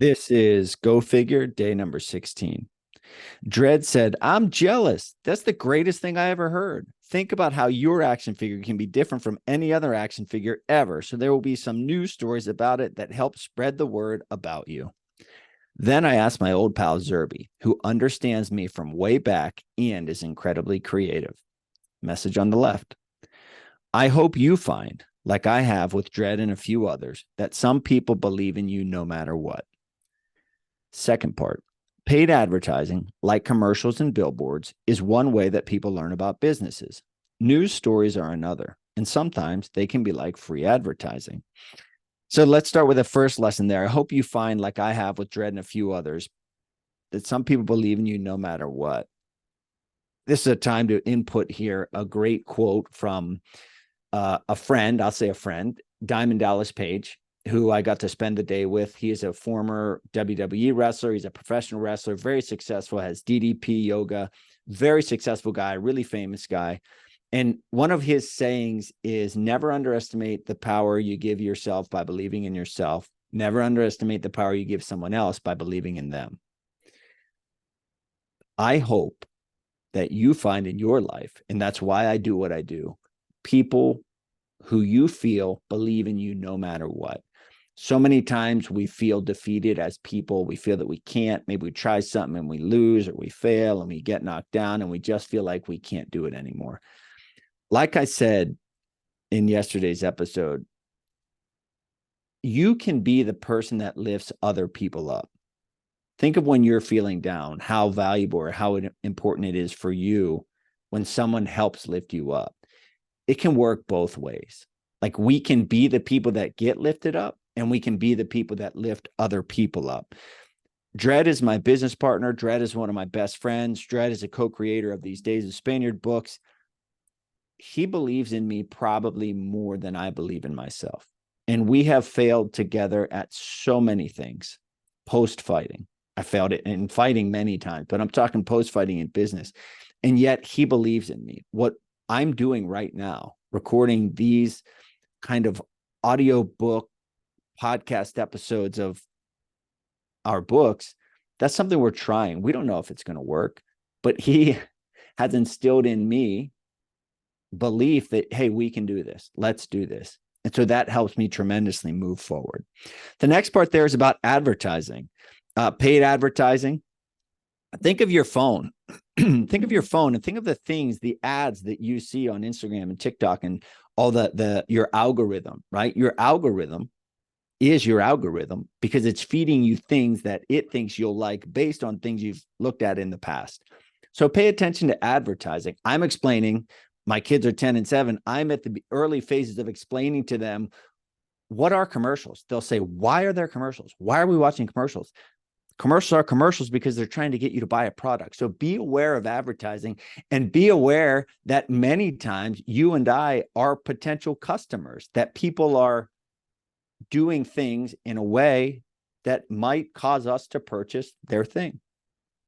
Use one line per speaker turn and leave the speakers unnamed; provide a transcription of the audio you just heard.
This is Go Figure, day number 16. Dredd said, I'm jealous. That's the greatest thing I ever heard. Think about how your action figure can be different from any other action figure ever. So there will be some news stories about it that help spread the word about you. Then I asked my old pal Zerby, who understands me from way back and is incredibly creative. Message on the left. I hope you find, like I have with Dredd and a few others, that some people believe in you no matter what. Second part, paid advertising, like commercials and billboards, is one way that people learn about businesses. News stories are another, and sometimes they can be like free advertising. So let's start with the first lesson there. I hope you find, like I have with Dredd and a few others, that some people believe in you no matter what. This is a time to input here a great quote from a friend, I'll say a friend, Diamond Dallas Page, who I got to spend the day with. He is a former WWE wrestler. He's a professional wrestler, very successful, has DDP yoga, very successful guy, really famous guy. And one of his sayings is never underestimate the power you give yourself by believing in yourself. Never underestimate the power you give someone else by believing in them. I hope that you find in your life, and that's why I do what I do, people who you feel believe in you no matter what. So many times we feel defeated as people. We feel that we can't. Maybe we try something and we lose, or we fail and we get knocked down and we just feel like we can't do it anymore. Like I said in yesterday's episode, you can be the person that lifts other people up. Think of when you're feeling down, how valuable or how important it is for you when someone helps lift you up. It can work both ways. Like we can be the people that get lifted up, and we can be the people that lift other people up. Dredd is my business partner. Dredd is one of my best friends. Dredd is a co-creator of these Days of Spaniard books. He believes in me probably more than I believe in myself. And we have failed together at so many things post-fighting. I failed it in fighting many times, but I'm talking post-fighting in business. And yet he believes in me. What I'm doing right now, recording these kind of audio book podcast episodes of our books, that's something we're trying. We don't know if it's going to work, but he has instilled in me belief that, hey, we can do this. Let's do this. And so that helps me tremendously move forward. The next part there is about advertising, paid advertising. Think of your phone. Think of your phone and think of the things, the ads that you see on Instagram and TikTok and all your algorithm, right? Your algorithm is your algorithm because it's feeding you things that it thinks you'll like based on things you've looked at in the past. So pay attention to advertising. I'm explaining, my kids are 10 and 7. I'm at the early phases of explaining to them, what are commercials? They'll say, why are there commercials? Why are we watching commercials? Commercials are commercials because they're trying to get you to buy a product. So be aware of advertising and be aware that many times you and I are potential customers, that people are doing things in a way that might cause us to purchase their thing.